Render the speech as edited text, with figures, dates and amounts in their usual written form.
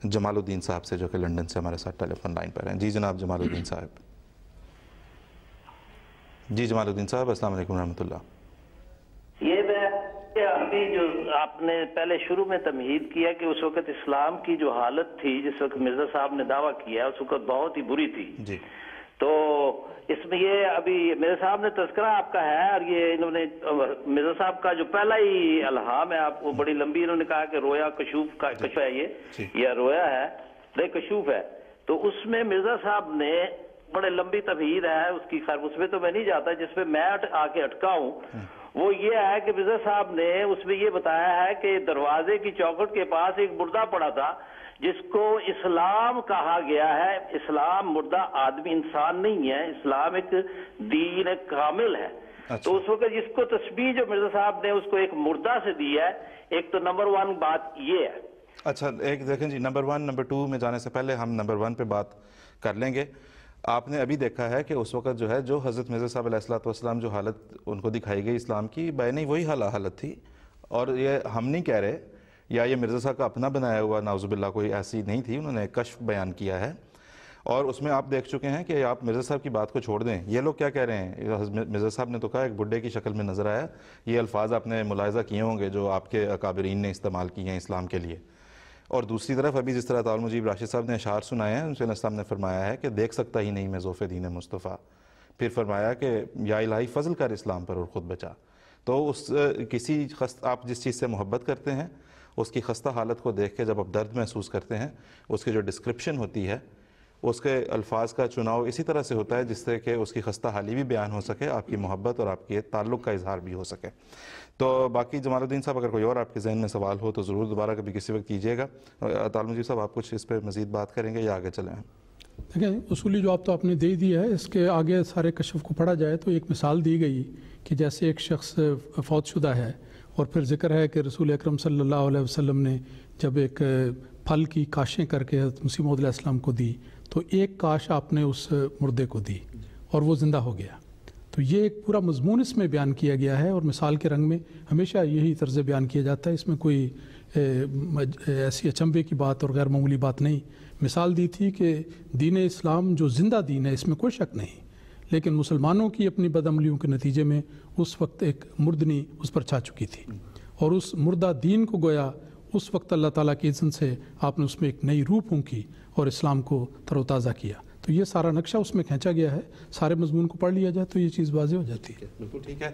جمال الدین صاحب سے جو کہ لنڈن سے ہمارے ساتھ ٹیلی فون لائن پر ہیں۔ جی جناب جمال الدین صاحب۔ جی جمال الدین صاحب السلام علیکم ورحمۃ اللہ۔ یہ میں ابھی جو آپ نے پہلے شروع میں تمہید کیا کہ اس وقت اسلام کی جو حالت تھی جس وقت مرزا صاحب نے دعویٰ کیا اس وقت بہت ہی بری تھی جی تو اس میں یہ ابھی مرزا صاحب نے تذکرہ آپ کا ہے اور یہ انہوں نے مرزا صاحب کا جو پہلا ہی الہام ہے آپ کو بڑی لمبی انہوں نے کہا کہ رویا کشوف کا کشف ہے یہ رویا ہے کشوف ہے تو اس میں مرزا صاحب نے بڑے لمبی تمہید ہے اس کی خیر اس میں تو میں نہیں جاتا جس پہ میں آ کے اٹکا ہوں وہ یہ ہے کہ مرزا صاحب نے اس میں یہ بتایا ہے کہ دروازے کی چوکھٹ کے پاس ایک مردہ پڑا تھا جس کو اسلام کہا گیا ہے۔ اسلام مردہ آدمی انسان نہیں ہے، اسلام ایک دین کامل ہے۔ تو اس وقت جس کو تشبیہ جو مرزا صاحب نے اس کو ایک مردہ سے دی ہے، ایک تو نمبر 1 بات یہ ہے۔ اچھا ایک دیکھیں جی نمبر 1 نمبر 2 میں جانے سے پہلے ہم نمبر 1 پہ بات کر لیں گے۔ آپ نے ابھی دیکھا ہے کہ اس وقت جو ہے جو حضرت مرزا صاحب علیہ السلام جو حالت ان کو دکھائی گئی اسلام کی بینی وہی حالت تھی، اور یہ ہم نہیں کہہ رہے یا یہ مرزا صاحب کا اپنا بنایا ہوا نعوذ باللہ کوئی ایسی نہیں تھی، انہوں نے کشف بیان کیا ہے اور اس میں آپ دیکھ چکے ہیں کہ آپ مرزا صاحب کی بات کو چھوڑ دیں۔ یہ لوگ کیا کہہ رہے ہیں؟ مرزا صاحب نے تو کہا ایک بڈھے کی شکل میں نظر آیا، یہ الفاظ آپ نے ملاحظہ کیے ہوں گے جو آپ کے اکابرین نے استعمال کیے ہیں اسلام کے لیے۔ اور دوسری طرف ابھی جس طرح طاہر مجیب راشد صاحب نے اشعار سنائے ہیں ان سے السلام نے فرمایا ہے کہ دیکھ سکتا ہی نہیں میں ذوف دین مصطفیٰ، پھر فرمایا کہ یا الہی فضل کر اسلام پر اور خود بچا۔ تو اس کسی آپ جس چیز سے محبت کرتے ہیں اس کی خستہ حالت کو دیکھ کے جب آپ درد محسوس کرتے ہیں اس کی جو ڈسکرپشن ہوتی ہے اس کے الفاظ کا چناؤ اسی طرح سے ہوتا ہے جس سے کہ اس کی خستہ حالی بھی بیان ہو سکے، آپ کی محبت اور آپ کے تعلق کا اظہار بھی ہو سکے۔ تو باقی جمال الدین صاحب اگر کوئی اور آپ کے ذہن میں سوال ہو تو ضرور دوبارہ کبھی کسی وقت کیجیے گا۔ طاہر مجیب صاحب آپ کچھ اس پہ مزید بات کریں گے یا آگے چلیں؟ دیکھیں اصولی جواب تو آپ نے دے دیا ہے، اس کے آگے سارے کشف کو پڑھا جائے تو ایک مثال دی گئی کہ جیسے ایک شخص فوت شدہ ہے اور پھر ذکر ہے کہ رسول اکرم صلی اللہ علیہ وسلم نے جب ایک پھل کی کاشیں کر کے حضرت مسیح موعود علیہ السلام کو دی تو ایک کاش آپ نے اس مردے کو دی اور وہ زندہ ہو گیا۔ تو یہ ایک پورا مضمون اس میں بیان کیا گیا ہے اور مثال کے رنگ میں ہمیشہ یہی طرز بیان کیا جاتا ہے، اس میں کوئی ایسی اچنبے کی بات اور غیر معمولی بات نہیں۔ مثال دی تھی کہ دین اسلام جو زندہ دین ہے اس میں کوئی شک نہیں، لیکن مسلمانوں کی اپنی بدعملیوں کے نتیجے میں اس وقت ایک مردنی اس پر چھا چکی تھی اور اس مردہ دین کو گویا اس وقت اللہ تعالیٰ کی اذن سے آپ نے اس میں ایک نئی روح پھونکی اور اسلام کو تر و تازہ کیا۔ تو یہ سارا نقشہ اس میں کھینچا گیا ہے، سارے مضمون کو پڑھ لیا جائے تو یہ چیز واضح ہو جاتی ہے۔ بالکل ٹھیک ہے۔